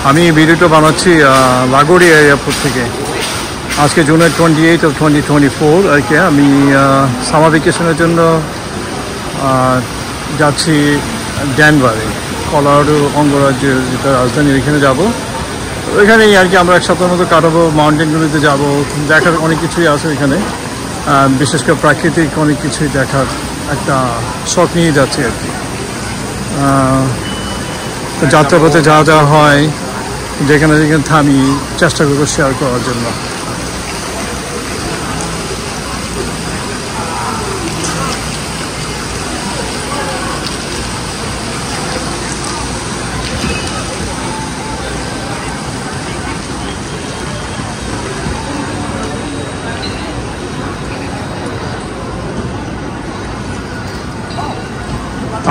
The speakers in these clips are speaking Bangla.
আমি ভিডিওটা বানাচ্ছি লাগোরিয়া এয়ারপোর্ট থেকে। আজকে জুনের 28 of 2024 আর কি। আমি সামার ভ্যাকেশনের জন্য যাচ্ছি ডেনভারে, কলোরাডো অঙ্গরাজ্যের যেটা রাজধানী, এখানে যাব। ওইখানেই আর কি আমরা এক সপ্তাহের মতো কাটাবো। মাউন্টেনগুলিতে যাব, দেখার অনেক কিছুই আছে এখানে, বিশেষ করে প্রাকৃতিক অনেক কিছুই দেখার একটা শখ নিয়ে যাচ্ছি আর কি। তো যাত্রাপথে যা যা হয়, যেখানে যেখানে থামি, চেষ্টা করবো শেয়ার করার জন্য।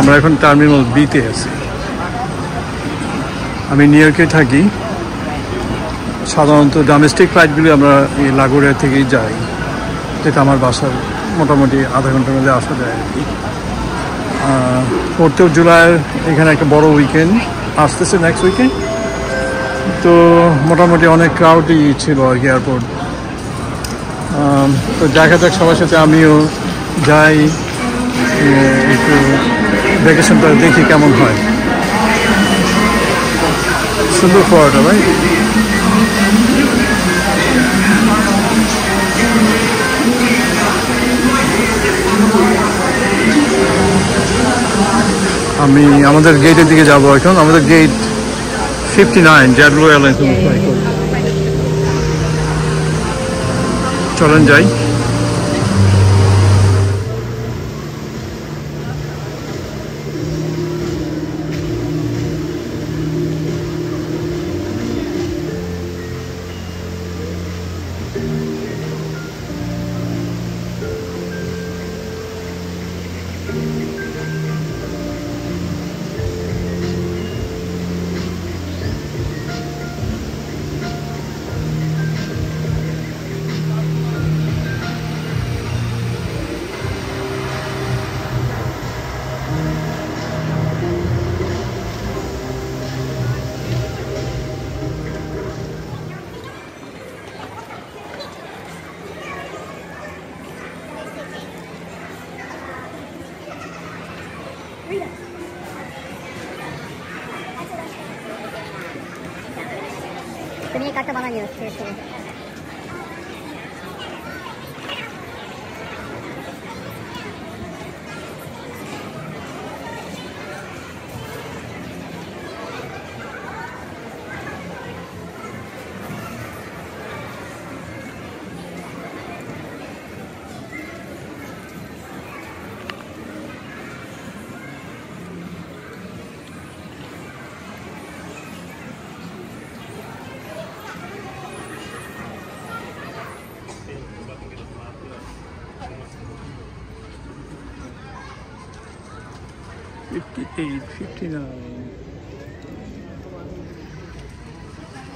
আমরা এখন টার্মিনাল বিতে আছি। আমি নিউ ইয়র্কে থাকি। সাধারণত ডোমেস্টিক ফ্লাইটগুলি আমরা এই লাগোরিয়া থেকেই যাই, যেটা আমার বাসার মোটামুটি আধা ঘন্টার মধ্যে আসা যায় আর কি। 4 জুলাইয়ের এখানে একটা বড় উইকেন্ড আসতেছে, নেক্সট উইকেন্ড। তো মোটামুটি অনেক ক্রাউডই ছিল আর কি এয়ারপোর্ট। তো দেখা যাক, সবার সাথে আমিও যাই, একটু ভ্যাকেশনটা দেখি কেমন হয়। সুন্দর ফোয়ারাটা ভাই। আমি আমাদের গেটের দিকে যাবো এখন। আমাদের গেট 59, JetBlue এয়ারলাইন্স। চলেন যাই। তুমি এই কার্ডটা বানিয়ে নিও শেষ করে।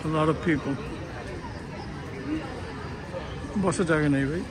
A lot of people. বসার জায়গা নেই ভাই।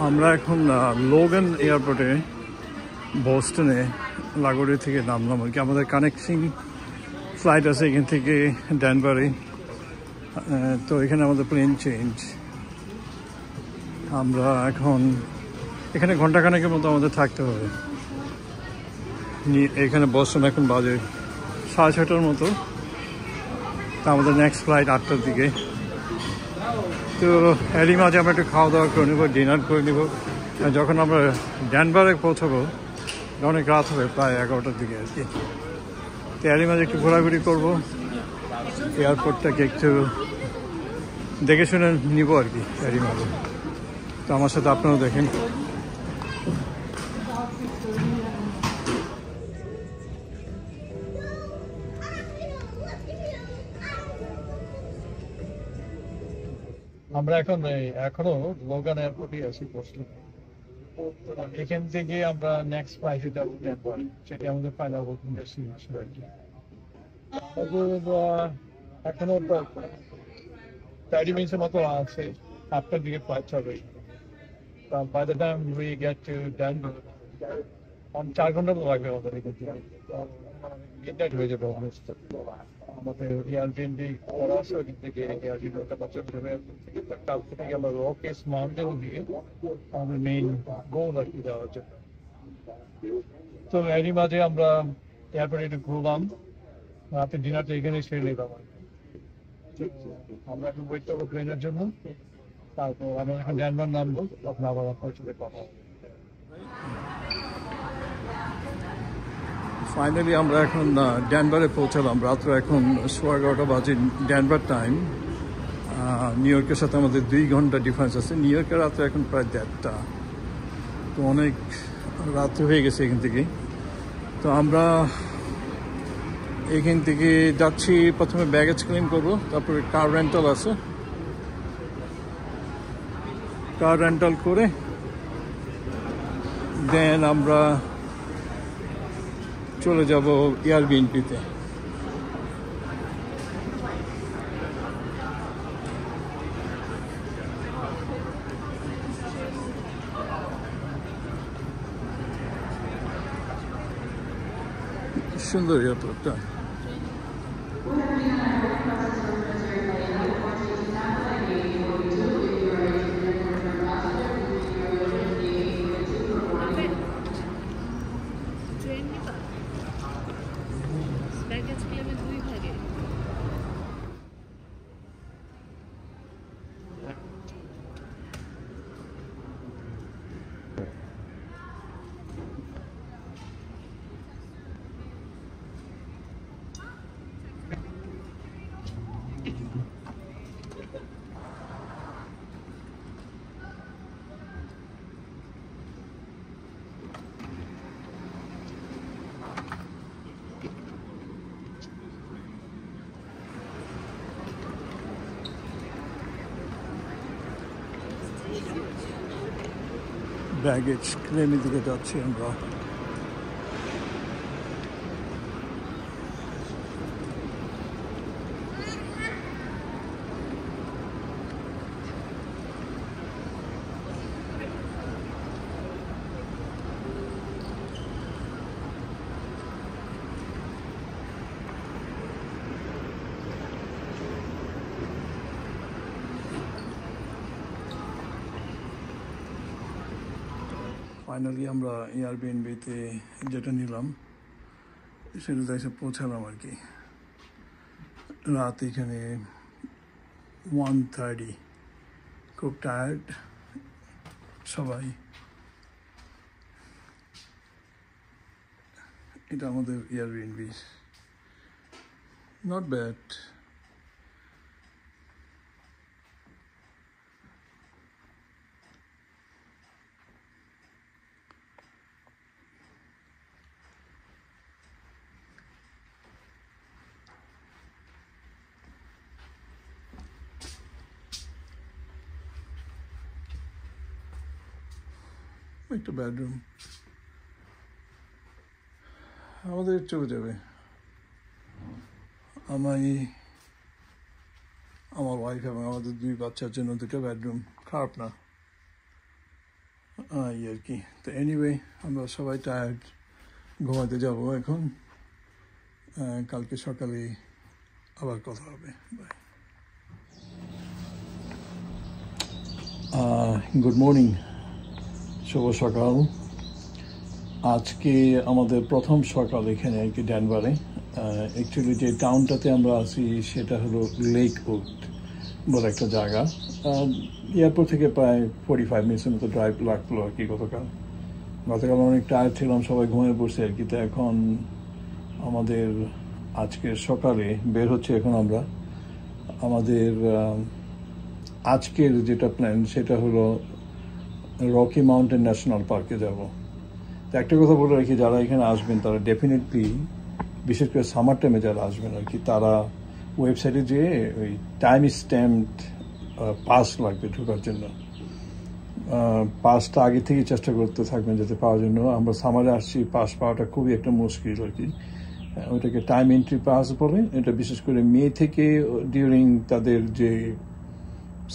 আমরা এখন লোগান এয়ারপোর্টে বোস্টনে লাগোরি থেকে নামলাম আর কি। আমাদের কানেক্টিং ফ্লাইট আছে এখান থেকে ডেনভারে। তো এখানে আমাদের প্লেন চেঞ্জ। আমরা এখন এখানে ঘন্টাখানেকের মতো আমাদের থাকতে হবে। এখানে বোস্টন এখন বাজে 6:30টার মতো। তা আমাদের নেক্সট ফ্লাইট 8টার দিকে। তো এরই মাঝে আমরা একটু খাওয়া দাওয়া করে নেবো, ডিনার করে নেবো। যখন আমরা ডেনভারে পৌঁছাবো অনেক রাত হবে, প্রায় 11টার দিকে আর কি। তো এরই মাঝে একটু ঘোরাঘুরি করবো, এয়ারপোর্টটাকে একটু দেখে শুনে নিবো আর কি এরই মাঝে। তো আমার সাথে আপনারাও দেখেন। আমরা এখনো লোগান এয়ারপোর্টে আছি বসলে। এখান থেকে আমরা নেক্সট ফ্লাইটে যাবো ডেনভার, সেটা আমাদের ফাইনাল ডেস্টিনেশন আর কি। এখনো 30 মিনিটের মতো আছে, 8টার দিকে ফ্লাইট হবে। By the time we get to Denver 4 ঘন্টা তো লাগবে আমাদের এখান থেকে। মিডনাইট হয়ে যাবে অলমোস্ট। আমাদের এয়ারবিএনবি করা আছে ওখান থেকে এয়ারবিএনবিটা বাচ্চা যাবে। কালকে থেকে আমরা রকেস মাউন্টেন দিয়ে আমাদের মেইন গোল আর কি যাওয়ার জন্য। তো এরই মাঝে আমরা এয়ারপোর্টে একটু ঘুরলাম, রাতে ডিনারটা এখানে সেরে নিলাম আর কি। আমরা এখন ওয়েট করবো প্লেনের জন্য। তারপর আমরা এখন ডেনভার নামবো, তখন আবার আপনার সাথে কথা হবে। ফাইনালি আমরা এখন ডেনভারে পৌঁছালাম। রাত্রে এখন 11:15 বাজে ডেনভার টাইম। নিউ ইয়র্কের সাথে আমাদের 2 ঘন্টা ডিফারেন্স আছে। নিউ ইয়র্কের রাত্রে এখন প্রায় 1:30টা। তো অনেক রাত্রে হয়ে গেছে এখান থেকে। তো আমরা এখান থেকে যাচ্ছি, প্রথমে ব্যাগেজ ক্লেম করবো, তারপরে কার রেন্টাল আছে, কার রেন্টাল করে দেন আমরা চলে যাব এয়ারবিএনবিতে। সুন্দর এয়ারপোর্টটা। ব্যাগেজ ক্লেমের দিকে যাচ্ছি আমরা। ফাইনালি আমরা এয়ারবিএনবিতে যেটা নিলাম সেটাতে এসে পৌঁছালাম আর কি। রাত এখানে 1:30। খুব টায়ার্ড সবাই। এটা আমাদের এয়ারবিএনবি, নট ব্যাড। একটা বেডরুম আমাদের চলে যাবে। আমার ওয়াইফ এবং আমাদের 2 বাচ্চার জন্য 2টা বেডরুম, খারাপ না এই আর কি। তো এনিওয়ে আমরা সবাই টায়ার্ড, ঘুমাতে যাব এখন। কালকে সকালে আবার কথা হবে। বাই। গুড মর্নিং, শুভ সকাল। আজকে আমাদের প্রথম সকাল এখানে আর কি ডেনভারে। অ্যাকচুয়ালি যে টাউনটাতে আমরা আছি সেটা হলো লেকউড বলে একটা জায়গা। এয়ারপোর্ট থেকে প্রায় 45 মিনিটের মতো ড্রাইভ লাগলো আর কি। গতকাল অনেক টায়ার্ড ছিলাম, সবাই ঘুমিয়ে পড়ছে আর কি। তো এখন আমাদের আজকে সকালে বের হচ্ছে এখন আমরা। আমাদের আজকের যেটা প্ল্যান সেটা হলো রকি মাউন্টেন ন্যাশনাল পার্কে যাব। তো একটা কথা বলে রাখি, যারা এখানে আসবেন তারা ডেফিনেটলি, বিশেষ করে সামার টাইমে যারা আসবেন আর কি, তারা ওয়েবসাইটে যেয়ে ওই টাইম স্ট্যাম্পড পাস লাগবে ঢোকার জন্য। পাসটা আগে থেকেই চেষ্টা করতে থাকবেন যাতে পাওয়ার জন্য। আমরা সামারে আসছি, পাস পাওয়াটা খুবই একটা মুশকিল আর কি। ওইটাকে টাইম এন্ট্রি পাস বলে। এটা বিশেষ করে মে থেকে ডিউরিং তাদের যে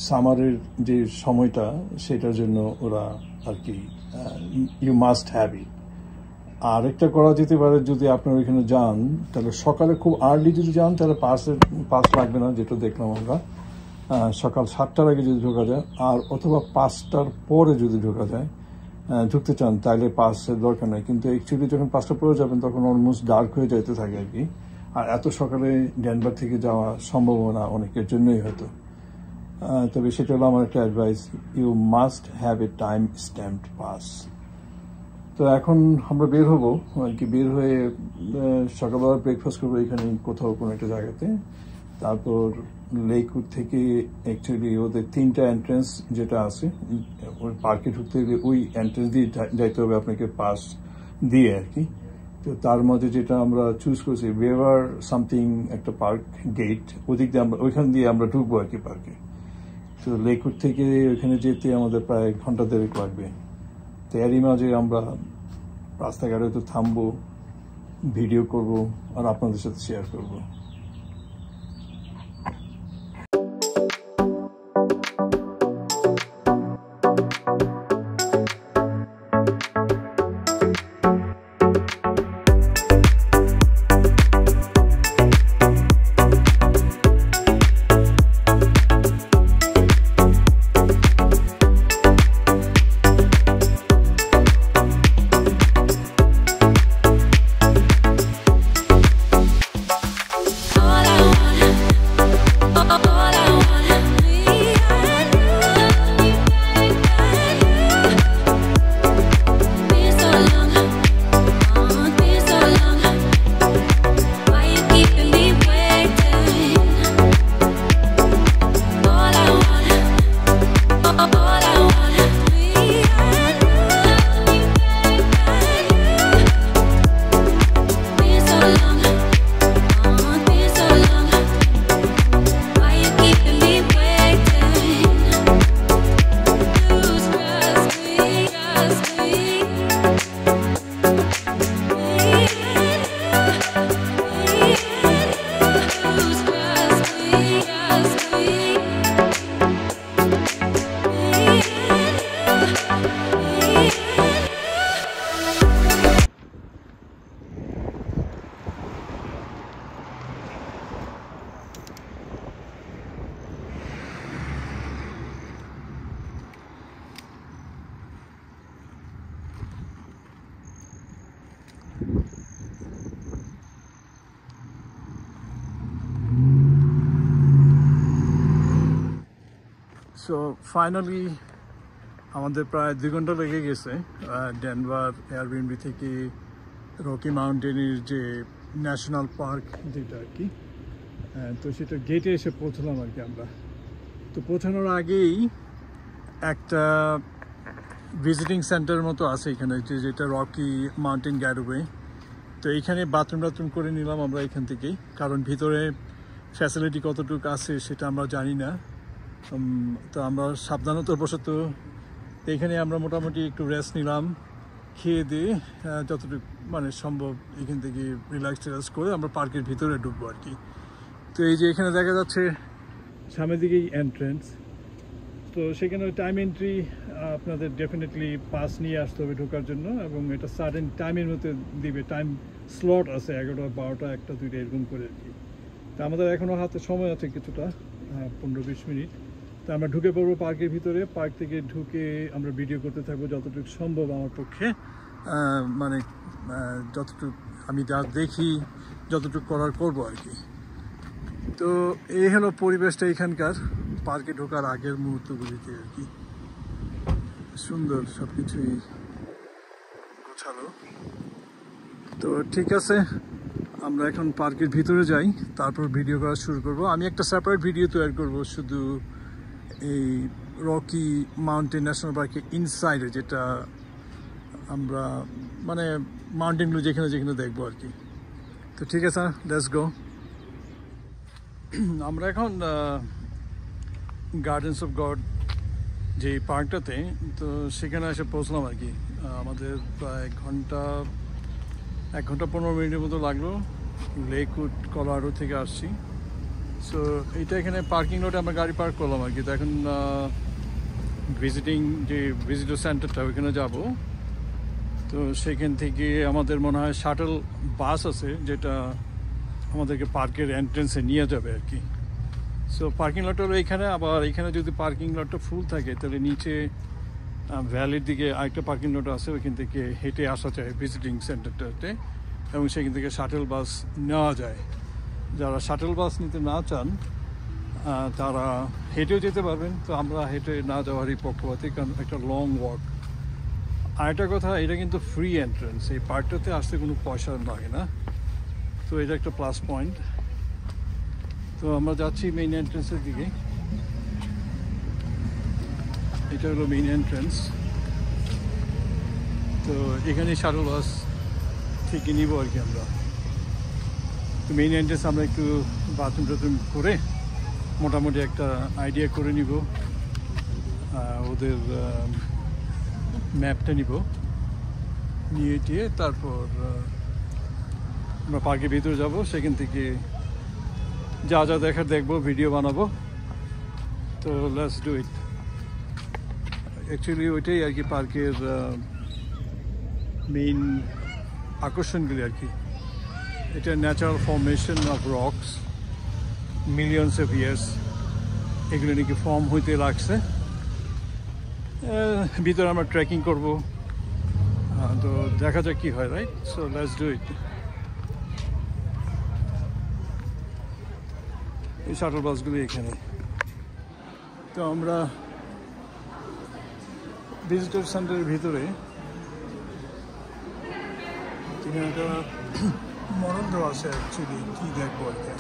সামারের যে সময়টা সেটার জন্য ওরা আর কি ইউ মাস্ট হ্যাভ ইট। আরেকটা করা যেতে পারে, যদি আপনারা ওইখানে যান তাহলে সকালে খুব আর্লি যদি যান তাহলে পাস লাগবে না, যেটা দেখলাম আমরা। সকাল 7টার আগে যদি ঢোকা যায়, আর অথবা 5টার পরে যদি ঢোকা যায়, ঢুকতে চান তাহলে পাসের দরকার নেই। কিন্তু অ্যাকচুয়ালি যখন 5টার পরে যাবেন তখন অলমোস্ট ডার্ক হয়ে যাইতে থাকে আর কি। আর এত সকালে ডেনভার থেকে যাওয়া সম্ভাবনা অনেকের জন্যই হয়তো। তবে সেটা হলো আমার একটা advice, you must have a time stamped pass. তো এখন আমরা বের হবো আর কি। বের হয়ে সকালবেলা ব্রেকফাস্ট করবো এখানে কোথাও কোনো একটা জায়গাতে। তারপর লেকউড থেকে অ্যাকচুয়ালি ওদের 3টা এন্ট্রেন্স যেটা আছে ওই পার্কে ঢুকতে গেলে ওই এন্ট্রেন্স দিয়ে যাইতে হবে আপনাকে, পাস দিয়ে আর কি। তো তার মধ্যে যেটা আমরা চুজ করছি ওয়েভার সামথিং একটা পার্ক গেট, ওদিক দিয়ে আমরা ওইখান দিয়ে আমরা ঢুকবো আর কি পার্কে। তো লেকউড থেকে ওইখানে যেতে আমাদের প্রায় ঘন্টা 1.5 লাগবে। তো এরই মাঝে আমরা রাস্তাঘাটে তো থামবো, ভিডিও করব আর আপনাদের সাথে শেয়ার করবো। সো ফাইনালি আমাদের প্রায় 2 ঘন্টা লেগে গেছে ডেনভার এয়ারবিএনবি থেকে রকি মাউন্টেনের যে ন্যাশনাল পার্ক যেটা আর কি। তো সেটা গেটে এসে পৌঁছলাম আর কি আমরা। তো পৌঁছানোর আগেই একটা ভিজিটিং সেন্টার মতো আছে এখানে, যেটা রকি মাউন্টেন গ্যাটওয়ে। তো এইখানে বাথরুম করে নিলাম আমরা এখান থেকেই, কারণ ভিতরে ফ্যাসিলিটি কতটুকু আছে সেটা আমরা জানি না। তো আমরা সাবধানতার বশত এখানে আমরা মোটামুটি একটু রেস্ট নিলাম, খেয়ে দিয়ে যতটুকু মানে সম্ভব এখান থেকে রিল্যাক্স করে আমরা পার্কের ভিতরে ঢুকবো আর কি। তো এই যে এখানে দেখা যাচ্ছে সামনের দিকেই এন্ট্রেন্স। তো সেখানে টাইম এন্ট্রি আপনাদের ডেফিনেটলি পাস নিয়ে আসতে হবে ঢোকার জন্য, এবং এটা সার্টেন টাইমের মধ্যে দিবে, টাইম স্লট আছে 11টা 12টা 1টা 2টা এরকম করে আর কি। তো আমাদের এখনও হাতে সময় আছে কিছুটা, 15-20 মিনিট। তো আমরা ঢুকে পড়বো পার্কের ভিতরে। পার্ক থেকে ঢুকে আমরা ভিডিও করতে থাকবো যতটুকু সম্ভব আমার পক্ষে, মানে যতটুকু আমি যা দেখি যতটুকু করার করবো আর কি। তো এই হলো পরিবেশটা এখানকার পার্কে ঢোকার আগের মুহূর্তগুলিতে আর কি। সুন্দর, সব কিছুই গোছালো। তো ঠিক আছে, আমরা এখন পার্কের ভিতরে যাই, তারপর ভিডিও করা শুরু করব। আমি একটা সেপারেট ভিডিও তৈরি করব শুধু এই রকি মাউন্টেন ন্যাশনাল পার্কের ইনসাইডে, যেটা আমরা মানে মাউন্টেনগুলো যেখানে যেখানে দেখবো আর কি। তো ঠিক আছে, লেটস গো। আমরা এখন গার্ডেন্স অফ গড যে পার্কটাতে, তো সেখানে এসে পৌঁছলাম আর কি। আমাদের প্রায় 1 ঘন্টা 15 মিনিটের মতো লাগলো। লেকউড কলোরাডো থেকে আসছি। সো এইটা এখানে পার্কিং লটে আমরা গাড়ি পার্ক করলাম আর কি। তো এখন ভিজিটর সেন্টারটা ওইখানে যাব। তো সেখান থেকে আমাদের মনে হয় শাটল বাস আছে, যেটা আমাদেরকে পার্কের এন্ট্রেন্সে নিয়ে যাবে আর কি। সো পার্কিং লট হলো এইখানে। আবার এখানে যদি পার্কিং লটটা ফুল থাকে তাহলে নিচে ভ্যালির দিকে আরেকটা পার্কিং লট আছে, ওইখান থেকে হেঁটে আসা যায় ভিজিটিং সেন্টারটাতে, এবং সেখান থেকে শাটল বাস নেওয়া যায়। যারা শাটল বাস নিতে না চান তারা হেঁটেও যেতে পারবেন। তো আমরা হেঁটে না যাওয়ারই পক্ষপাতী, কারণ একটা লং ওয়াক। আর একটা কথা, এটা কিন্তু ফ্রি এন্ট্রেন্স, এই পার্কটাতে আসতে কোনো পয়সা লাগে না। তো এটা একটা প্লাস পয়েন্ট। তো আমরা যাচ্ছি মেইন এন্ট্রেন্সের দিকে। এটা হলো মেইন এন্ট্রেন্স। তো এখানে শাটল বাস থেকে নিব আর কি আমরা। তো মেইন এন্ট্রেন্স আমরা একটু বাথরুম টাথরুম করে মোটামুটি একটা আইডিয়া করে নিব, ওদের ম্যাপটা নিব, নিয়ে টিয়ে তারপর আমরা পার্কের ভিতরে যাব। সেখান থেকে যা যা দেখার দেখবো, ভিডিও বানাবো। তো লেটস ডু ইট। অ্যাকচুয়ালি ওইটাই আর কি পার্কের মেইন আকর্ষণগুলি আর কি। এটা natural formation of rocks, millions of years এগুলো নাকি ফর্ম হইতে লাগছে। ভিতরে আমরা ট্রেকিং করবো, তো দেখা যাক কি হয়, right? So let's do it. এই শাটল বাসগুলি এখানে। তো আমরা ভিজিটর সেন্টারের ভিতরে, এখানে একটা মরন্দ আছে। অ্যাকচুয়ালি কি দেখবো আর কি।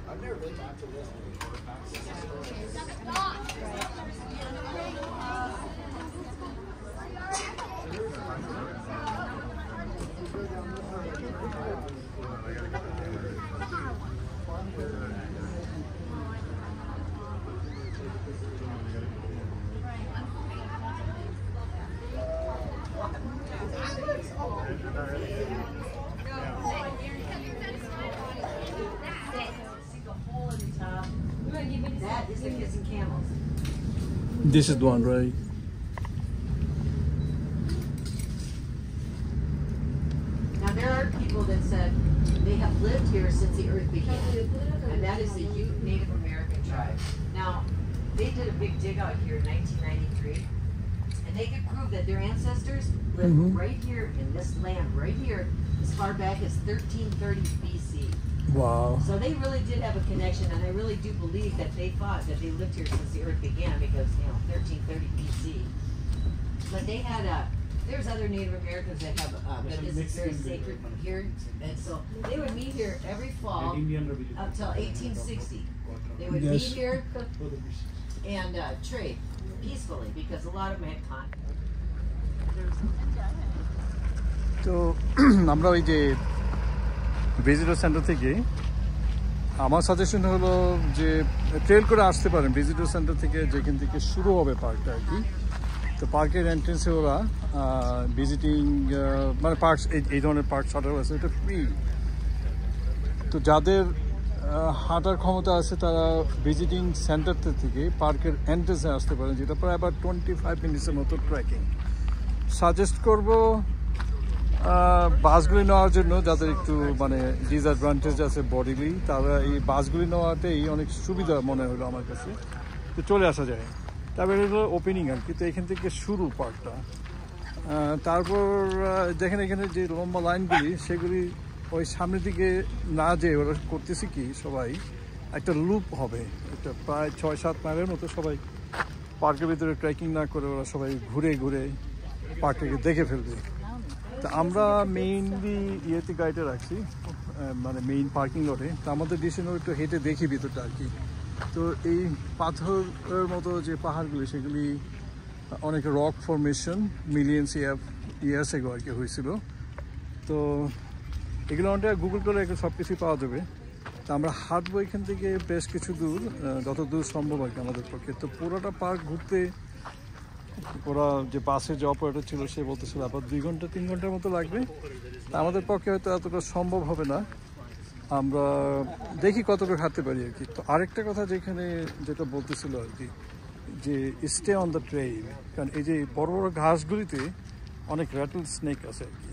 I've never been back to this That is the kissing camels. This is the one, right? Now there are people that said they have lived here since the earth began, and that is the Ute Native American tribe. Now, they did a big dig out here in 1993, and they could prove that their ancestors lived right here in this land, right here, as far back as 1330 BC. Wow. So they really did have a connection, and I really do believe that they thought that they lived here since the earth began, because, you know, 1330 BC. But they had there's other Native Americans that have, but this is very sacred here, and so they would meet here every fall up till 1860. They would meet here and trade peacefully, because a lot of them had conflict. তো আমরা ওই যে ভিজিটর সেন্টার থেকে আমার সাজেশন হলো যে ট্রেল করে আসতে পারেন ভিজিটর সেন্টার থেকে, যেখান থেকে শুরু হবে পার্কটা আর কি। তো পার্কের এন্ট্রেন্সে ওরা ভিজিটিং মানে পার্কস এই ধরনের পার্ক শাটার আছে, এটা ফ্রি। তো যাদের হাঁটার ক্ষমতা আছে তারা ভিজিটিং সেন্টার থেকে পার্কের এন্ট্রেন্সে আসতে পারেন, যেটা প্রায় আবার 25 মিনিটসের মতো ট্রেকিং। সাজেস্ট করব বাসগুলি নেওয়ার জন্য, যাদের একটু মানে ডিসঅ্যাডভান্টেজ আছে বডিলি, তারা এই বাসগুলি নেওয়াতেই অনেক সুবিধা মনে হলো আমার কাছে। তো চলে আসা যায়, তারপরে হলো ওপেনিং আর কি। তো এখান থেকে শুরু পার্কটা। তারপর দেখেন এখানে যে লম্বা লাইনগুলি, সেগুলি ওই সামনের দিকে না যেয়ে ওরা করতেছি কি, সবাই একটা লুপ হবে, একটা প্রায় 6-7 মাইলের মতো সবাই পার্কের ভিতরে ট্রেকিং না করে ওরা সবাই ঘুরে ঘুরে পার্কটাকে দেখে ফেলবে। তো আমরা মেইনলি ইয়েতে গাড়িটা রাখছি, মানে মেইন পার্কিং লটে। তো আমাদের ডিসিশন একটু হেঁটে দেখি ভিতরটা আর কি। তো এই পাথরের মতো যে পাহাড়গুলি, সেগুলি অনেক rock formation, millions years ago আর কি হয়েছিল। তো এগুলো আমাদের গুগল করে সব কিছুই পাওয়া যাবে। তো আমরা হাঁটবো এখান থেকে বেশ কিছু দূর, যত দূর সম্ভব আর কি আমাদের পক্ষে। তো পুরোটা পার্ক ঘুরতে ওরা যে বাসে যে অপারেটর ছিল সে বলতেছিল আবার 2-3 ঘন্টার মতো লাগবে। আমাদের পক্ষে হয়তো এতটা সম্ভব হবে না, আমরা দেখি কতটুকু হাঁটতে পারি আর কি। তো আরেকটা কথা যেটা বলতেছিল আর কি, যে স্টে অন দ্য ট্রেইল, কারণ এই যে বড় বড় ঘাসগুলিতে অনেক র্যাটল স্নেক আছে আর কি।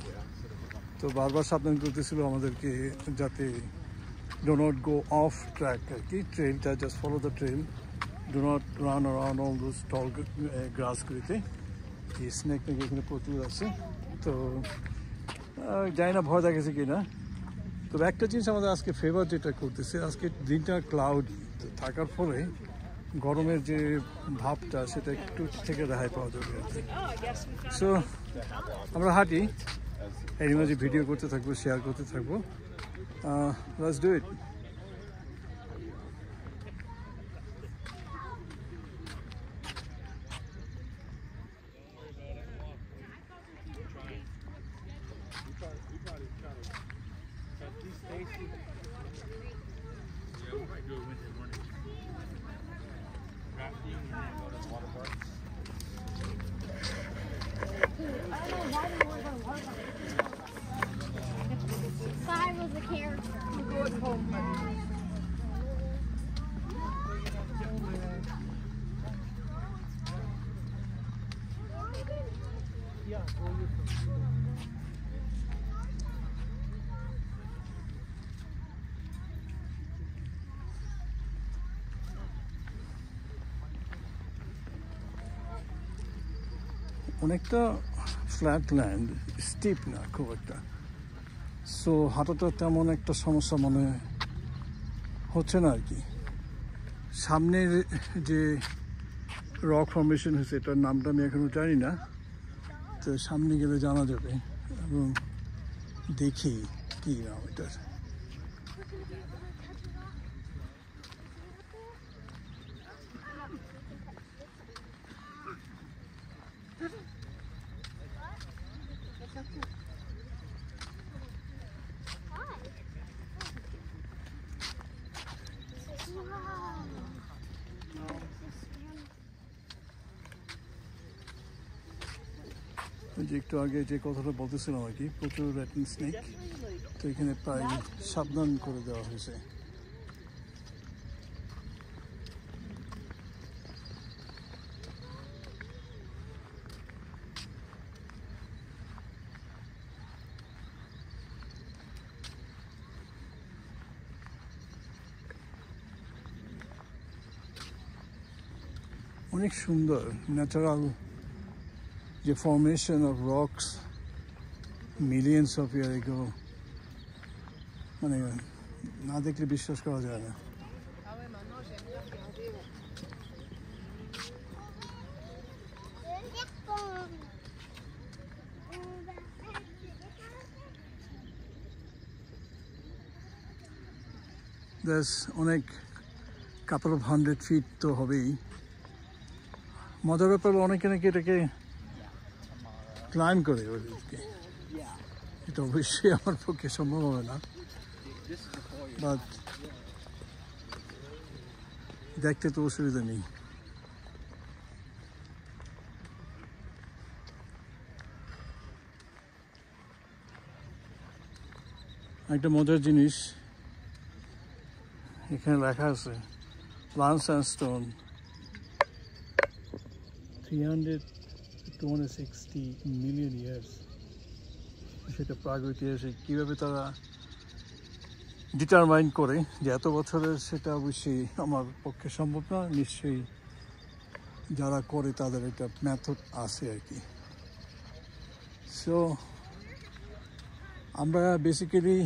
তো বারবার সাবধান করতেছিল আমাদেরকে যাতে do not go off track আর কি, ট্রেইলটা just follow the trail, do not run around all those tall গ্রাসগুলিতে। এই স্নেক নাকি এখানে প্রচুর আছে। তো জানি না ভয় দেখেছে কি না। তবে একটা জিনিস আমাদের আজকে ফেভার যেটা করতেছে, আজকে দিনটা ক্লাউডি, তো থাকার ফলে গরমের যে ভাবটা সেটা একটু থেকে রেহাই পাওয়া যাবে আর কি। সো আমরা হাঁটি, এর মাঝে ভিডিও করতে থাকবো, শেয়ার করতে থাকবো। Let's do it. Five was a character. অনেকটা ফ্ল্যাট ল্যান্ড, স্টিপ না খুব একটা। সো হাঁটাটা তেমন একটা সমস্যা মনে হচ্ছে না আর কি। সামনের যে রক ফর্মেশন হয়েছে, এটার নামটা আমি এখনো জানি না, তো সামনে গেলে জানা যাবে এবং দেখি কী নাম এটার। যে একটু আগে যে কথাটা বলতেছিলাম আর কি, প্রচুর র্যাটল স্নেক, তো এখানে প্রায় সাবধান করে দেওয়া হয়েছে। অনেক সুন্দর ন্যাচারাল যে formation of rocks millions of year ago, মানে না দেখলে বিশ্বাস করা যায় না। অনেক কাপল অফ 100 ফিট তো হবেই। মজার ব্যাপার, অনেকে নাকি এটাকে ক্লাইম্ব করে ওদেরকে, এটা অবশ্যই আমার পক্ষে সম্ভব হবে না। বাট দেখতে তো অসুবিধা নেই। একটা মজার জিনিস এখানে লেখা আছে লাল স্যান্ডস্টোন 300 to 260 মিলিয়ন ইয়ার্স। সেটা প্রাগৈতিহাসিক। কীভাবে তারা ডিটারমাইন করে যে এত বছরের, সেটা অবশ্যই আমার পক্ষে সম্ভব না। নিশ্চয়ই যারা করে তাদের একটা মেথড আছে আর কি। সো আমরা বেসিক্যালি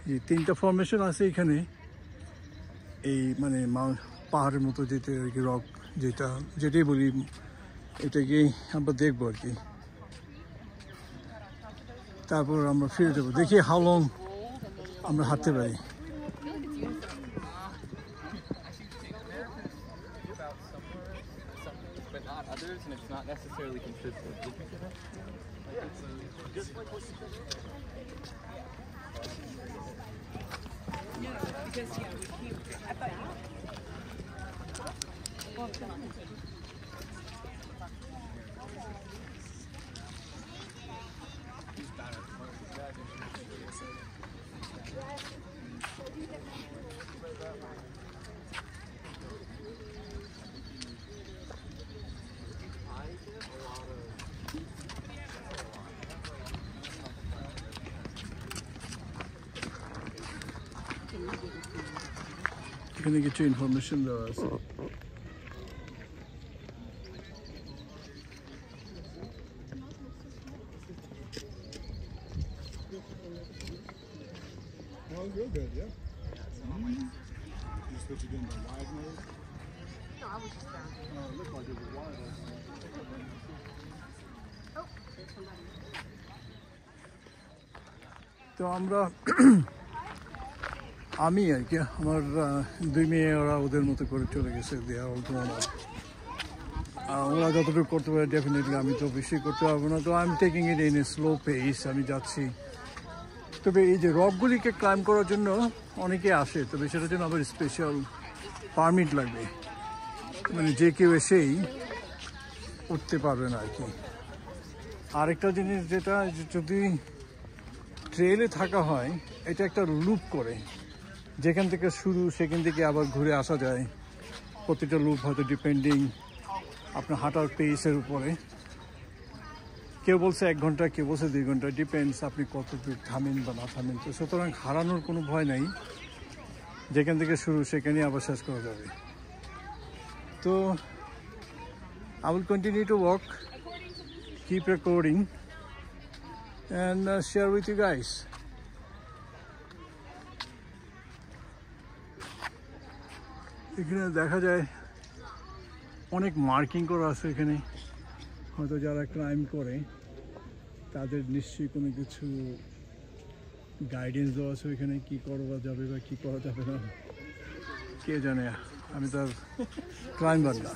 যে 3টা ফরমেশন আছে এখানে, এই মানে পাহাড়ের মতো যেতে আর কি, রক যেটাই বলি, এটাকে আমরা দেখবো আর কি। তারপর আমরা ফিরে যাবো, দেখি হাউ লং আমরা হাঁটতে পারি। But not others, and it's not necessarily consistent. এখানে কিছু ইনফরমেশন দেওয়া আছে। Oh, you're good, yeah. You switch again to wide mode? No, I was just down here. Oh, it looked like it was wide. Oh, there's somebody. তো আমরা আমি আর কি, আমার 2 মেয়ে, ওরা ওদের মতো করে চলে গেছে। ওরা যতটুকু করতে পারে ডেফিনেটলি, আমি তো বেশি করতে পারবো না। তো I am taking it in a slow pace, আমি যাচ্ছি। তবে এই যে রকগুলিকে ক্লাইম্ব করার জন্য অনেকে আসে, তবে সেটার জন্য আবার স্পেশাল পারমিট লাগবে, মানে যে কেউ এসেই উঠতে পারবে না আর কি। আরেকটা জিনিস যেটা, যদি ট্রেলে থাকা হয়, এটা একটা লুপ করে, যেখান থেকে শুরু সেখান থেকে আবার ঘুরে আসা যায়। প্রতিটা লুপ হয়তো ডিপেন্ডিং আপনার হাঁটার পেসের উপরে। কেউ বলছে 1 ঘন্টা, কেউ বলছে 2 ঘন্টা, ডিপেন্ডস আপনি কত দূর থামেন বা না থামেন। তো সুতরাং হারানোর কোনো ভয় নাই, যেখান থেকে শুরু সেখানেই আবার শেষ করা যাবে। তো I will continue to walk, keep recording and share with you guys. এখানে দেখা যায় অনেক মার্কিং করা আছে এখানে, হয়তো যারা ক্লাইম করে তাদের নিশ্চয়ই কোনো কিছু গাইডেন্স দেওয়া আছে এখানে, কী করা যাবে বা কী করা যাবে না, কে জানে। আমি তো আর ক্লাইম্বার না।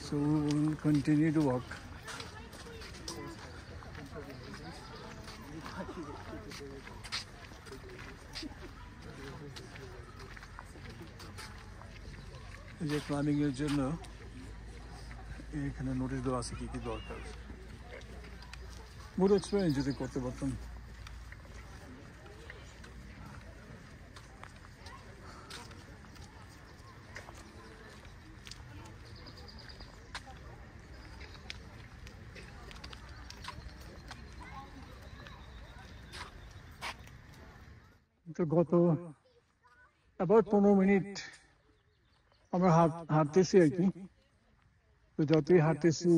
So we will continue to walk. এই যে ক্লাইম্বিং এর জন্য এখানে নোটিশ দেওয়া আছে কি কি দরকার। গুড এক্সপিরিয়েন্স যদি করতে পারতাম। তো গত অ্যাবাউট 15 মিনিট আমরা হাঁটতেছি আর কি। তো যতই হাঁটতেছি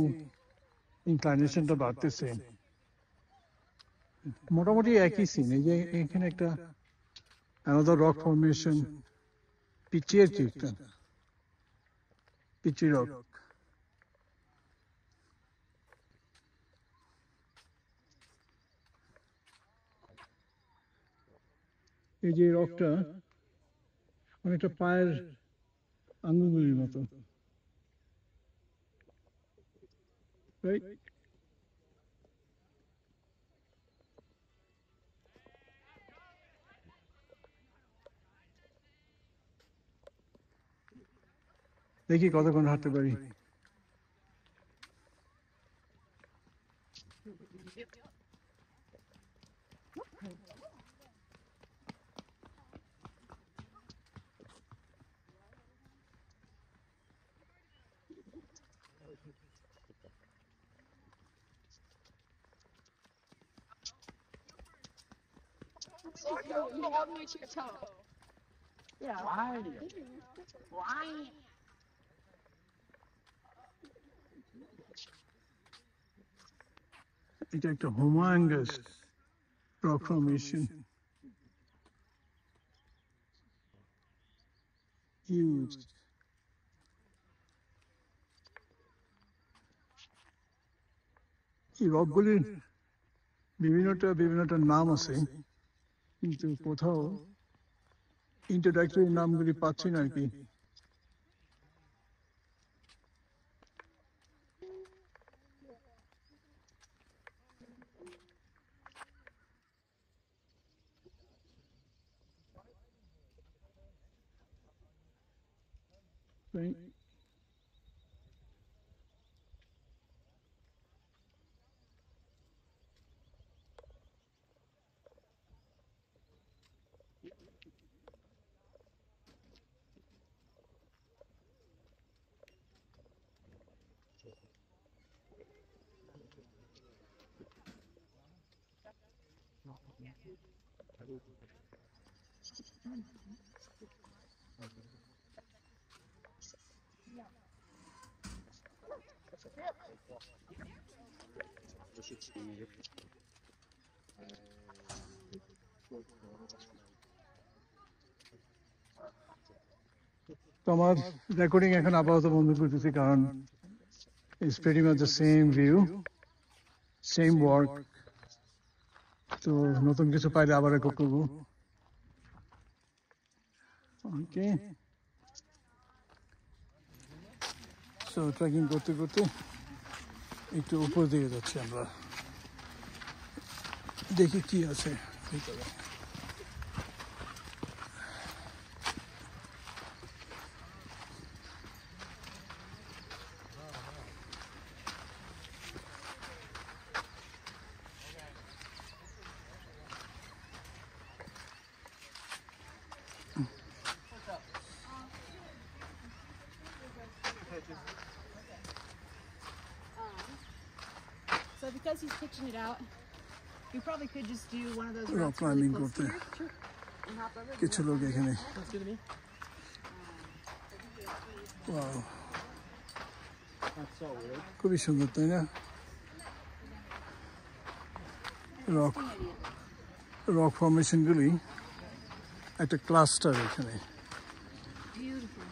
ইনক্লাইনেশনটা বাড়তেছে। মোটামুটি একই সিন। এই যে এখানে একটা another rock formation, পিচি আর কি, একটা পিচি রক। এই যে রকটা অনেকটা পায়ের আঙ্গুলগুলির মতো, রাইট? দেখি কতক্ষণ হাঁটতে পারি। Go all the way to your toe. Yeah. Why? Why? এটা একটা humongous rock formation. Huge. এই রকগুলির বিভিন্নটা নাম আছে, কিন্তু কোথাও ইন্ট্রোডাক্টরি নামগুলি পাচ্ছি না আর কি। তো আমার রেকর্ডিং এখন আপাতত বন্ধ করতেছি, কারণ it's pretty much the same view, same work. তো নতুন কিছু পাইলে আবার রেকর্ড করবো। ওকে, সো ট্রেকিং করতে করতে একটু উপর দিকে যাচ্ছি আমরা, দেখি কি আছে ভিতরে। So because he's pitching it out, you probably could just do one of those rock routes really climbing close করতে to here and hop over. কিছু লোক এখানে। Wow, That's so weird. খুবই সুন্দর, তাই না? রক ফরমেশনগুলি একটা ক্লাস্টার এখানে। Beautiful.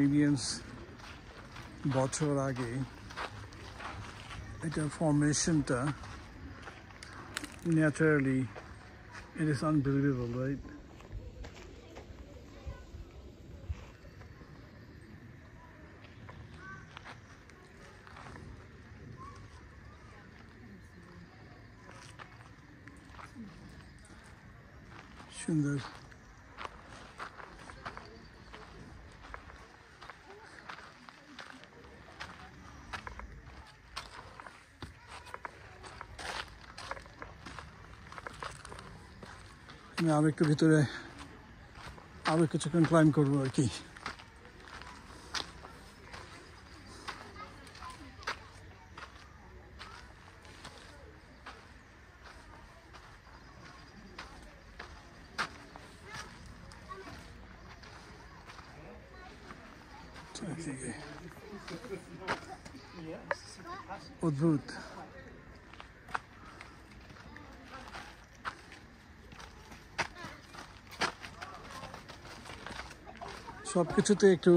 মিলিয়ন্স বছর আগে এটা ফরমেশনটা naturally, it is unbelievable, right? সুন্দর। আমি আরো একটু ভিতরে আরো কিছুক্ষণ ক্লাইম্ব করবো আর কি। অদ্ভুত। সবকিছুতে একটু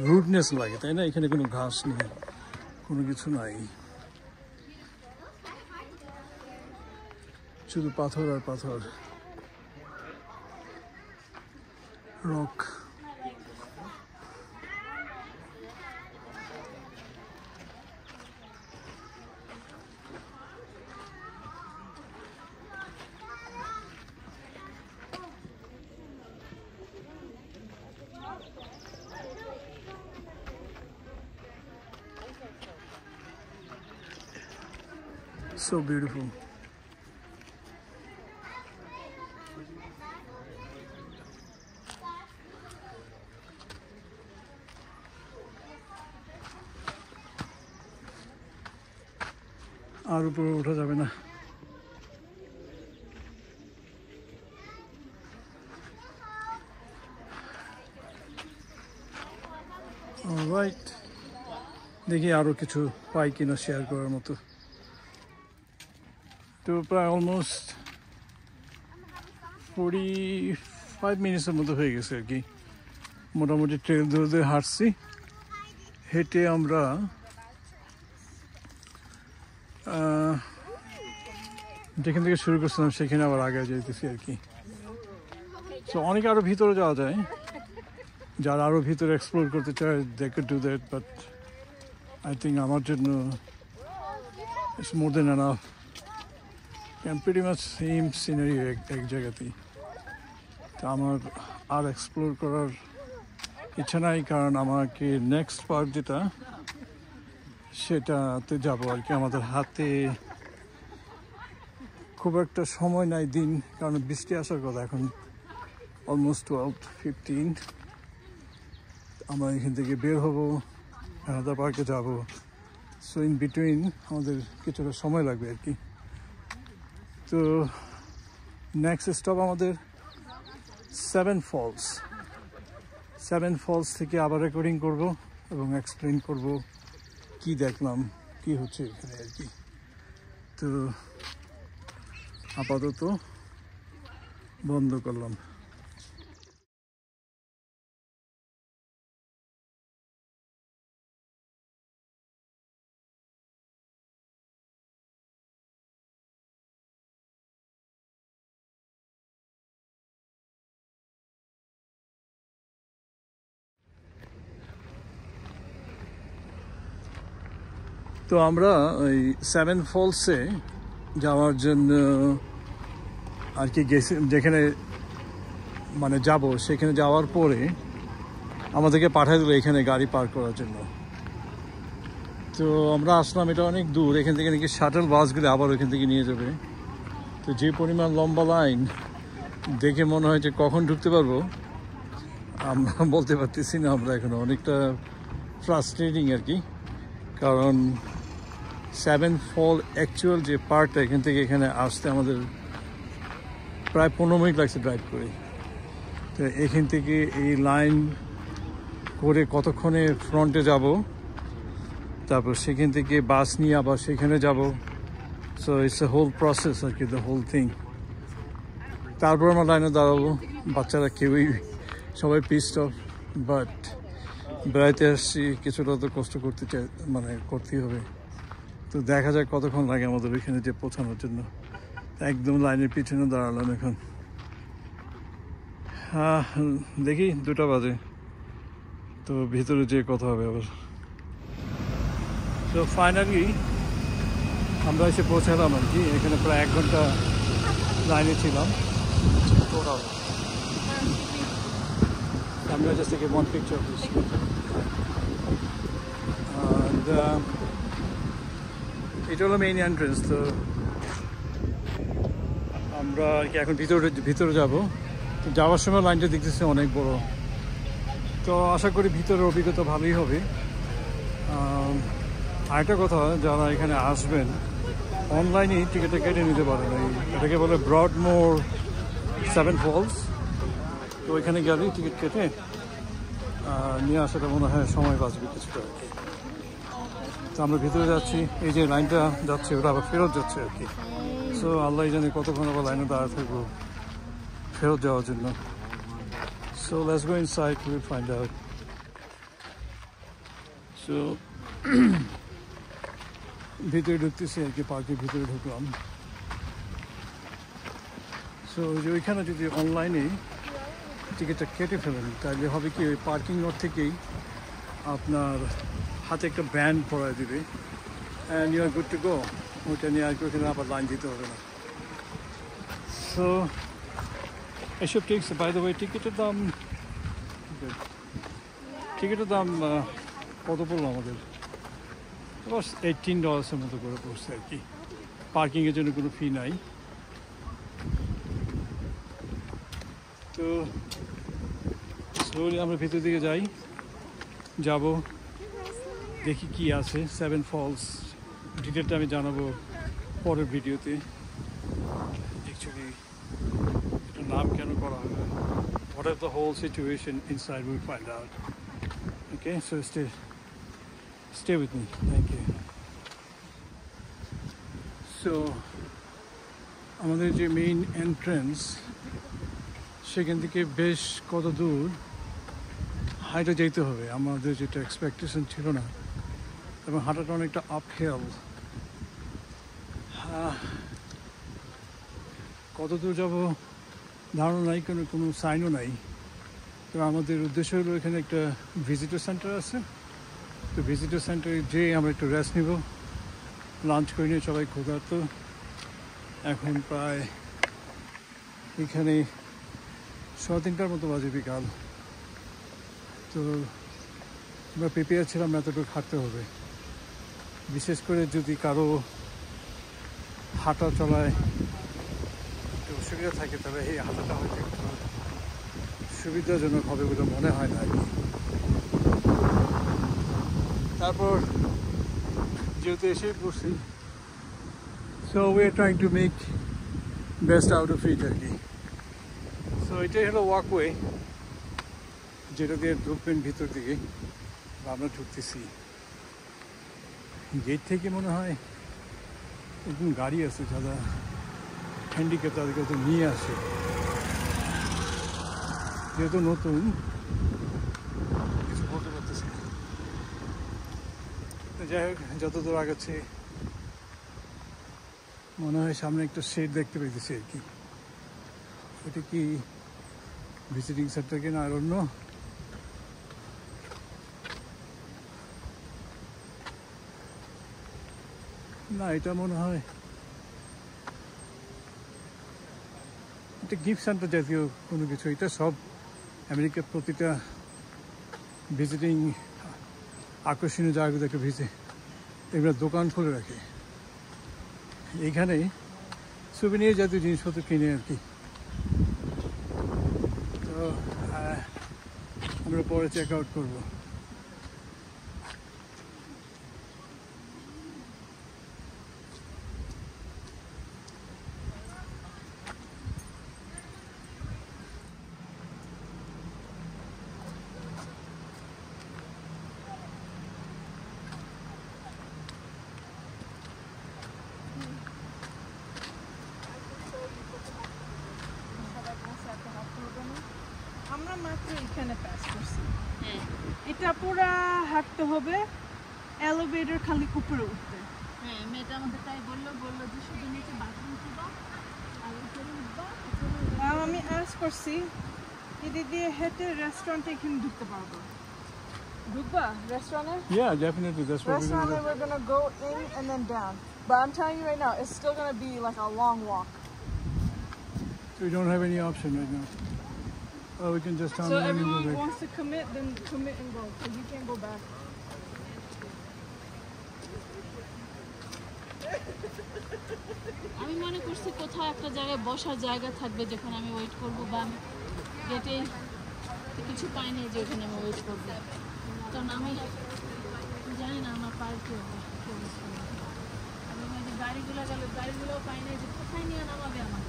রুটনেস লাগে, তাই না? এখানে কোনো ঘাস নেই, কোনো কিছু নাই, শুধু পাথর আর পাথর, রক। So beautiful. আর উপরে ওঠা যাবে না। অলরাইট, দেখি আরো কিছু পাই কিনা শেয়ার করার মতো। তো প্রায় অলমোস্ট 45 মিনিটের মতো হয়ে গেছে আর কি। মোটামুটি ট্রেল ধরে ধরে হাঁটছি, হেঁটে আমরা যেখান থেকে শুরু করছিলাম সেখানে আবার আগে যাইতেছি আর কি। তো অনেক আরও ভিতরে যাওয়া যায়, যারা আরও ভিতরে এক্সপ্লোর করতে চায় they could do that, but I think আমার জন্য it's more than enough. And pretty much same scenery এক জায়গাতেই। তো আমার আর এক্সপ্লোর করার ইচ্ছা নাই, কারণ আমাকে নেক্সট পার্ট যেটা সেটাতে যাবো আর কি। আমাদের হাতে খুব একটা সময় নাই দিন, কারণ বৃষ্টি আসার কথা। এখন অলমোস্ট 12:15, আমরা এখান থেকে বের হবো, আলাদা পার্কে যাবো। সো ইন বিটুইন আমাদের কিছুটা সময় লাগবে আর কি। তো নেক্সট স্টপ আমাদের 7 ফলস। 7 ফলস থেকে আবার রেকর্ডিং করব এবং এক্সপ্লেন করব কি দেখলাম, কি হচ্ছে এখানে আর কি। তো আপাতত বন্ধ করলাম। তো আমরা ওই 7 ফলসে যাওয়ার জন্য আর কি গেছি, যেখানে মানে যাব সেখানে যাওয়ার পরে আমাদেরকে পাঠিয়ে দিল এখানে গাড়ি পার্ক করার জন্য। তো আমরা আসলাম, এটা অনেক দূর, এখান থেকে নাকি শাটল বাসগুলো আবার ওইখান থেকে নিয়ে যাবে। তো যে পরিমাণ লম্বা লাইন দেখে মনে হয় যে কখন ঢুকতে পারবো আমরা বলতে পারতেছি না। আমরা এখন অনেকটা ফ্রাস্ট্রেটিং আর কি, কারণ 7 ফল অ্যাকচুয়াল যে পার্টটা এখান থেকে এখানে আসতে আমাদের প্রায় 15 মিনিট লাগছে ড্রাইভ করে। তো এখান থেকে এই লাইন করে কতক্ষণে ফ্রন্টে যাব, তারপর সেখান থেকে বাস নিয়ে আবার সেখানে যাব। So it's a whole process আর কি, দ্য হোল থিং। তারপর আমরা লাইনে দাঁড়াবো, বাচ্চারা কেউই সবাই পিসড অফ, বাট বেড়াইতে আসছি, কিছুটা তো কষ্ট করতে চাই, মানে করতেই হবে। তো দেখা যাক কতক্ষণ লাগে আমাদের ওইখানে যে পৌঁছানোর জন্য। একদম লাইনের পিছনে দাঁড়ালাম এখন। দেখি 2টা বাজে, তো ভিতরে যেয়ে কথা হবে আবার। তো ফাইনালি আমরা এসে পৌঁছালাম আর কি। এখানে প্রায় 1 ঘন্টা লাইনে ছিলাম। I'm just taking one picture of this. And এটা হলো মেইন এন্ট্রেন্স। তো আমরা এখন ভিতরে যাব। তো যাওয়ার সময় লাইনটা দেখতেছি অনেক বড়। তো আশা করি ভিতরের অভিজ্ঞতা ভালোই হবে। আরেকটা কথা, যারা এখানে আসবেন অনলাইনেই টিকিটটা কেটে নিতে পারেন। এটাকে বলে ব্রডমোর 7 ফলস। তো ওইখানে গেলেই টিকিট কেটে নিয়ে আসাটা মনে হয় সময় বাঁচবে কিছুটা আর কি। তো আমরা ভিতরে যাচ্ছি, এই যে লাইনটা যাচ্ছে ওটা আবার ফেরত যাচ্ছে আর কি। সো আল্লাহ জানে কতক্ষণ আবার লাইনে দাঁড়া থাকবো ফেরত যাওয়ার জন্য। So let's go inside, will find out. So ভিতরে ঢুকতেছি আর কি, পার্কের ভিতরে ঢুকলাম। সো যে ওইখানে যদি অনলাইনে টিকিটটা কেটে ফেলেন তাহলে হবে কি ওই পার্কিং লট থেকেই আপনার হাতে একটা ব্যান্ড পরায় দিবে, and you are good to go. ওইটা নিয়ে আর কি ওখানে আবার লাইন দিতে হবে না। সো এসব ঠিক আছে। বাই দ্য ওয়ে টিকিটের দাম কত পড়লো আমাদের? বাস $18 মতো করে পড়ছে আর কি। পার্কিংয়ের জন্য কোনো ফি নাই। তো স্লোলি আমরা ভিতর দিকে যাব, দেখি কি আছে। 7 ফলস ডিটেলটা আমি জানাবো পরের ভিডিওতে। অ্যাকচুয়ালি এটার নাম কেন করা হবে, what is the whole situation inside, we'll find out. Okay, so stay with me. Thank you. So আমাদের যে মেইন এন্ট্রেন্স, সেখান থেকে বেশ কত দূর হাইটে যেতে হবে, আমাদের যেটা এক্সপেকটেশন ছিল না, এবং হাঁটাটা অনেকটা আপহিল। কত দূর যাবো ধারণা নাই, কোনো সাইনও নাই। তো আমাদের উদ্দেশ্য হলো এখানে একটা ভিজিটর সেন্টার আছে, তো ভিজিটর সেন্টারে যেয়ে আমরা একটু রেস্ট নিব, লাঞ্চ করে নিয়ে সবাই ক্ষুধার্ত। এখন প্রায় এখানে 3:30 মতো বাজে বিকাল। তো আমরা প্রিপেয়ার ছিলাম এতটুকু হাঁটতে হবে, বিশেষ করে যদি কারো হাঁটা চলায় একটু অসুবিধা থাকে তাহলে এই হাঁটাটা হয়তো একটু সুবিধাজনক হবে বলে মনে হয় না আর কি। তারপর যেহেতু এসে পড়ছি, so we are trying to make best out of it আর কি। সো এটাই হলো ওয়াকওয়ে, যেটা দিয়ে ঢুকবেন ভিতর দিকে। আমরা ঢুকতেছি, গেট থেকে মনে হয় একদম গাড়ি আছে, যারা হ্যান্ডিক্যাপ তাদেরকে তো নিয়ে আসে। যেহেতু নতুন কিছু বলতে পারতেছি না। যাই হোক, যতদূর আগাচ্ছি মনে হয় সামনে একটা শেড দেখতে পেয়েছি আর কি। এটা কি ভিজিটিং সেন্টার কিনা আর অন্য? না, এটা মনে হয় এটা গিফট সেন্টার জাতীয় কোনো কিছু। এটা সব আমেরিকার প্রতিটা ভিজিটিং আকর্ষণীয় জায়গাগুলোকে এগুলো দোকান খুলে রাখে। এইখানে সুভিনিয়ার জাতীয় জিনিসপত্র কিনে আর কি। তো আমরা পরে চেক আউট করবো। আমরা মাত্র এখানে পাস করছি। এটা পুরা হাঁটতে হবে, এলিভেটর খালি উপরে উঠতে। হ্যাঁ, মেয়েটা আমাকে তাই বললো যে শুধু নিচে বাথরুম ছিল আর উপরে উঠবা। আমি আস করছি এদিক দিয়ে হেঁটে রেস্টুরেন্টে এখানে ঢুকতে পারবো। ঢুকবা রেস্টুরেন্টে? Yeah, definitely. That's what we're Restaurant, we're gonna go in and then down. But I'm telling you right now, it's still gonna be like a long walk. So we don't have any option right now. Oh, we can just turn So around and go everyone back. wants to commit, then commit and go, because you can't go back. আমি মনে করছি কোথাও একটা জায়গায় বসার জায়গা থাকবে যেখানে আমি ওয়েট করবো, বা আমি গেটে কিছু পাইনি যে ওখানে আমি ওয়েট করবো। কারণ আমি জানি না আমার পার কি হবে। আমি যে গাড়িগুলো গেল, গাড়িগুলোও পাই না যে কোথায় নিয়ে নামাবে আমাকে,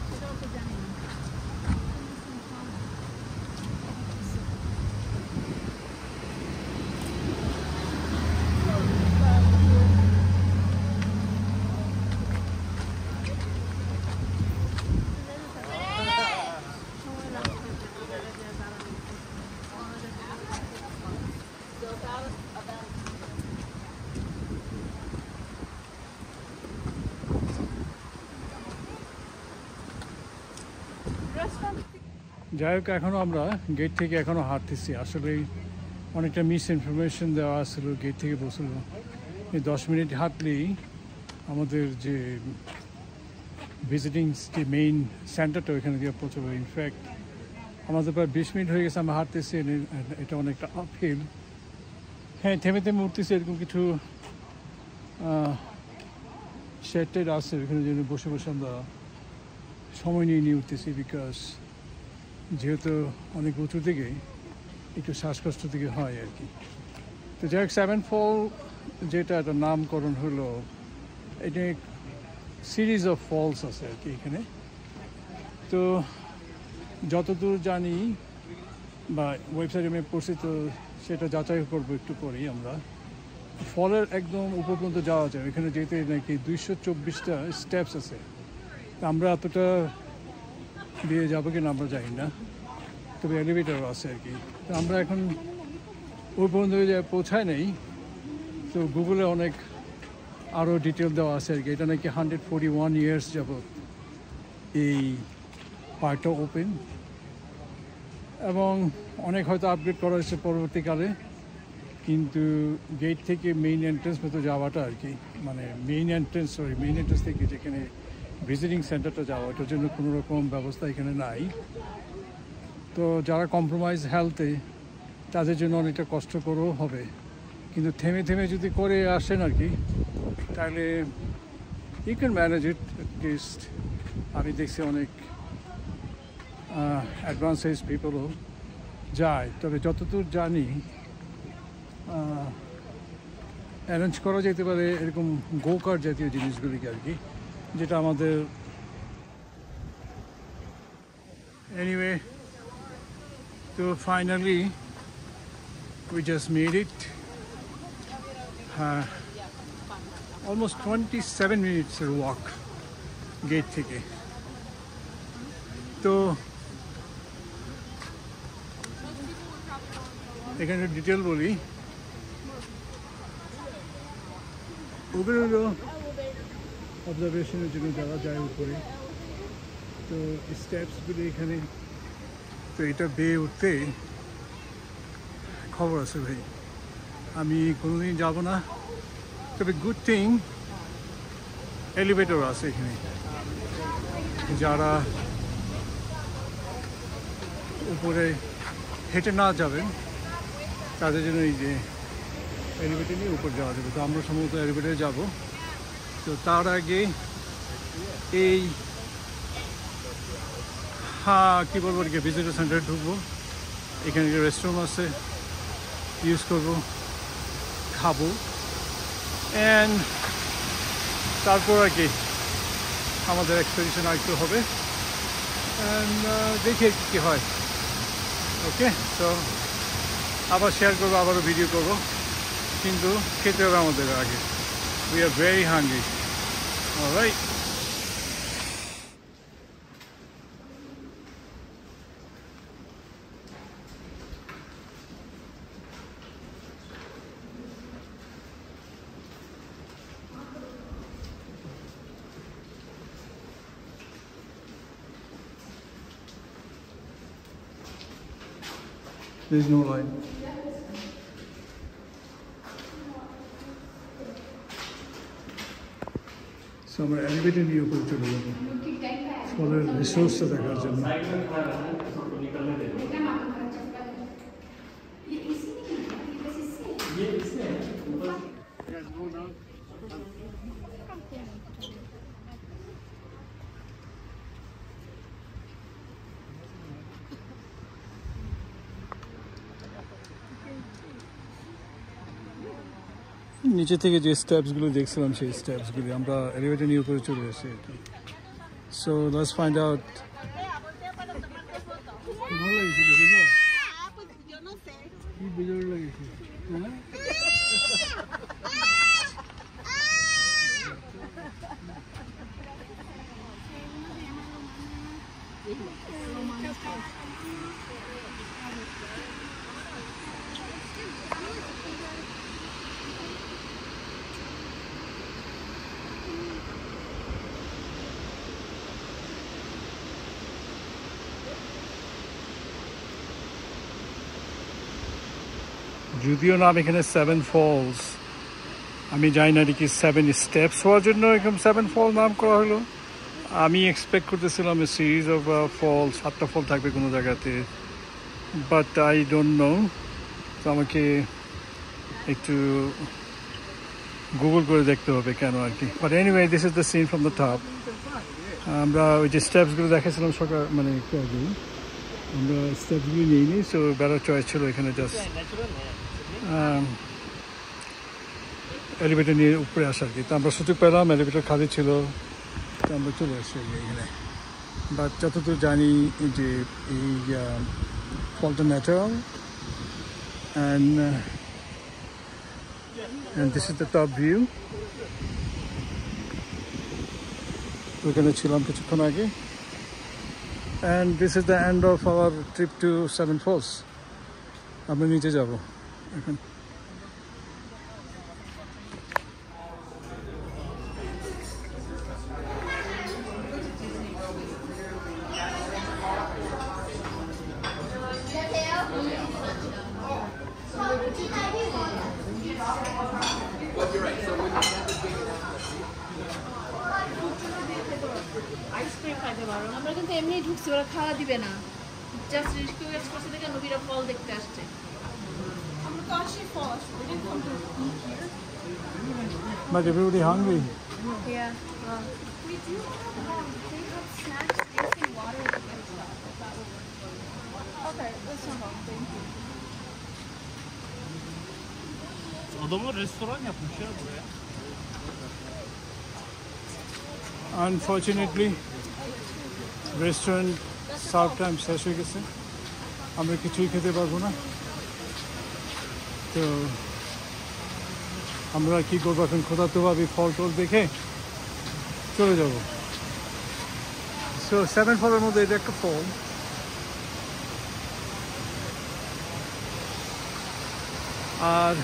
সেটাও তো জানি না। যাই হোক এখনও আমরা গেট থেকে এখনও হাঁটতেছি। আসলে অনেকটা মিস ইনফরমেশন দেওয়া আসলো গেট থেকে বসল এই 10 মিনিট হাঁটলেই আমাদের যে ভিজিটিং যে মেইন সেন্টারটা ওইখানে গিয়ে পৌঁছাবো। ইনফ্যাক্ট আমাদের প্রায় 20 মিনিট হয়ে গেছে আমরা হাঁটতেছি, এটা অনেকটা আপহিল। হ্যাঁ, থেমে থেমে উঠতেছি, এরকম কিছু শেড টেড আছে ওইখানে জন্য বসে বসে আমরা সময় নিয়ে উঠতেছি। বিকজ যেহেতু অনেক উঁচু দিকে একটু শ্বাসকষ্ট থেকে হয় আর কি। তো যাই হোক, 7 ফল যেটা একটা নামকরণ হলো, এটা সিরিজ অফ ফলস আছে আর কি এখানে। তো যতদূর জানি বা ওয়েবসাইটে আমি পড়ছি, তো সেটা যাচাই করবো একটু পরেই আমরা। ফলের একদম উপর পর্যন্ত যাওয়া যায়, এখানে যেতে নাকি 224টা স্টেপস আছে। আমরা এতটা দিয়ে যাবো কিনা আমরা জানি না, তবে এলিভেটারও আছে আর কি। তো আমরা এখন ওই পর্যন্ত পৌঁছায় নেই। তো গুগলে অনেক আরও ডিটেল দেওয়া আছে আর কি। এটা নাকি 141 ইয়ার্স যাবত এই পার্কটা ওপেন, এবং অনেক হয়তো আপগ্রেড করা হয়েছে পরবর্তীকালে। কিন্তু গেট থেকে মেইন এন্ট্রেন্স মতো যাওয়াটা আর কি, মানে মেইন এন্ট্রেন্স থেকে যেখানে ভিজিটিং সেন্টারটা যাওয়া, ওটার জন্য কোনো রকম ব্যবস্থা এখানে নাই। তো যারা কম্প্রোমাইজ হেলথে, তাদের জন্য অনেকটা কষ্টকরও হবে। কিন্তু থেমে থেমে যদি করে আসেন আর কি, তাহলে you can manage it at least. আমি দেখছি অনেক অ্যাডভান্স এজ পিপলও যায়। তবে যতদূর জানি অ্যারেঞ্জ করা যেতে পারে এরকম গো কার্ট জাতীয় জিনিসগুলিকে আর কি, যেটা আমাদের এনিওয়ে। তো finally we just made it. Almost 27 minutes walk gate থেকে। তো এখানে ডিটেল বলি, উপরে হলো অবজারভেশনের জন্য যারা যায় উপরে। তো স্টেপসগুলি এখানে, তো এটা বেয়ে উঠতে খবর আছে ভাই, আমি কোনোদিন যাব না। তবে গুড থিং এলিভেটর আছে এখানে, যারা উপরে হেঁটে না যাবেন তাদের জন্য এই যে এলিভেটর নিয়ে উপরে যাওয়া যাবে। তো আমরা সম্ভবত এলিভেটরে যাব। তো তার আগে এই কী বলবো আর কি, ভিজিটর সেন্টারে ঢুকবো। এখানে রেস্টরুম আছে, ইউজ করবো, খাবো, অ্যান্ড তারপর আর কি আমাদের এক্সপেডিশন আরেকটু হবে। অ্যান্ড দেখি কী হয়। ওকে, তো আবার শেয়ার করবো, আবারও ভিডিও করবো, কিন্তু খেতে হবে আমাদের আগে। We are very হাঙ্গি। Alright, there's no line. So আমরা এলিভেটর নিয়ে উপরে চলে যাবো ফলের রিসোর্সটা দেখার জন্য। নিচে থেকে যে স্টেপসগুলো দেখছিলাম, সেই স্টেপসগুলি আমরা এলিভেটর নিয়ে উপরে চলে এসেছি আর কি। So let's find out. ভালো লাগছে, দেখেছো কি বিজয় লাগছে। যদিও নাম এখানে 7 ফলস, আমি জানি না এটা কি 7 স্টেপস হওয়ার জন্য এরকম 7 ফল নাম করা হলো। আমি এক্সপেক্ট করতেছিলাম সিরিজ অফ ফল, 7টা ফল থাকবে কোনো জায়গাতে, বাট আই ডোন্ট নো। তো আমাকে একটু গুগল করে দেখতে হবে কেন আর কি। But anyway, this is the scene from the top. আমরা ওই যে স্টেপসগুলো দেখাছিলাম সকাল মানে একটু আগেই, আমরা স্টেপসগুলো নিইনি, সো বেটার চয়েস ছিল এখানে জাস্ট এলিভেটর নিয়ে উপরে আসা আর কি। তো আমরা সুযোগ পেলাম, এলিভেটর খালি ছিল, তো আমরা চলে আসছি এখানে। বাট যতদূর জানি যে এই ফলটা natural, and this is the top view. ওইখানে ছিলাম কিছুক্ষণ আগে, and this is the end of our trip to Seven Falls. আমরা নিচে যাব এখন। আইসক্রিম খাইতে পারো, আমরা কিন্তু এমনি ঢুকছি, ওরা খাওয়া দিবে না, জাস্ট রিকোয়েস্ট করছে দেখে নবীরা ফল দেখতে আসছে। আমরা তো আসি ফল আসবো, we didn't come to eat here. But everybody hungry. Yeah. We do they have snacks, drinking water, and stuff. If that would work for you. Okay, that's no problem. Thank you. Adamlar restoran yapmışlar buraya. Unfortunately, restaurant serve time শেষ হয়ে গেছে, আমরা কিছুই খেতে পারবো না। তো আমরা কি করবো এখন, ক্ষুধার্তভাবে ফল টল দেখে চলে যাব। সো 7 ফলের মধ্যে এটা একটা ফল। আর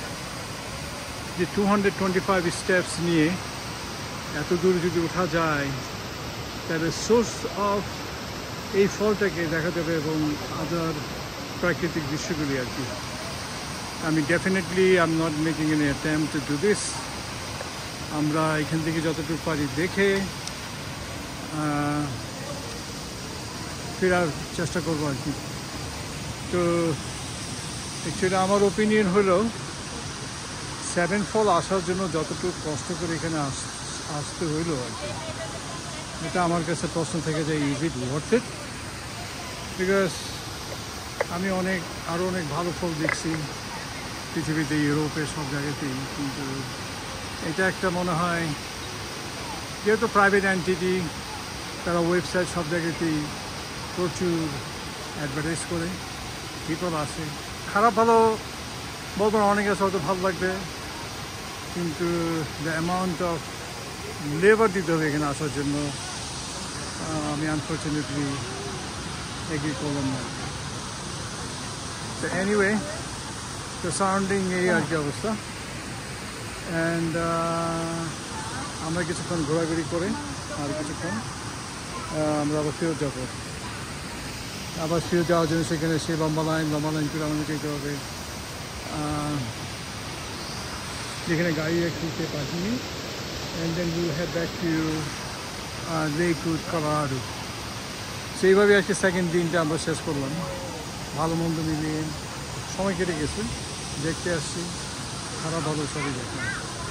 যে 225 স্টেপস নিয়ে এত দূর যদি ওঠা যায়, তাহলে সোর্স অফ এই ফলটাকে দেখা যাবে এবং আদার প্রাকৃতিক দৃশ্যগুলি আর কি। আমি definitely I am not making N attempt to do this. আমরা এখান থেকে যতটুকু পারি দেখে ফেরার চেষ্টা করবো আর কি। তো অ্যাকচুয়ালি আমার ওপিনিয়ন হলো 7 ফল আসার জন্য যতটুকু কষ্ট করে এখানে আসতে হইলো আর কি, এটা আমার কাছে প্রশ্ন থেকে যায়, is it worth it? Because আমি আরও অনেক ভালো ফল দেখছি পৃথিবীতে, ইউরোপের সব জায়গাতেই, কিন্তু এটা একটা মনে হয় যেহেতু প্রাইভেট এন্টিটি, তারা ওয়েবসাইট সব জায়গাতেই প্রচুর অ্যাডভার্টাইজ করে, পিপল আসে, খারাপ ভালো বলবো না, অনেক আছে হয়তো ভালো লাগবে, কিন্তু দ্য অ্যামাউন্ট অফ লেবার দিতে হবে এখানে আসার জন্য, আমি আনফর্চুনেটলি এগ্রি করলাম না। তো এনিওয়ে, তো সারাউন্ডিং এই আর কি অবস্থা। অ্যান্ড আমরা কিছুক্ষণ ঘোরাঘুরি করে আর কিছুক্ষণ আমরা আবার ফেরত যাবো। আবার ফেরত যাওয়ার জন্য সেখানে সেই লম্বা লাইন করে আমাদের যেতে হবে, যেখানে গাড়ি একটু পাঠিয়ে, and then will head back to Lakewood, Colorado. সেইভাবে আজকে সেকেন্ড দিনটা আমরা শেষ করলাম, ভালো মন্দ মিলিয়ে সময় কেটে গেছে, দেখতে আসছি, খারাপ ভালো সবই দেখলাম,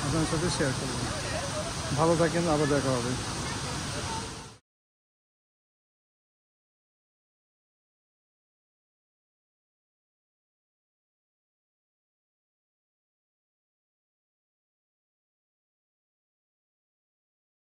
আপনার সাথে শেয়ার করলাম। ভালো থাকেন, আবার দেখা হবে।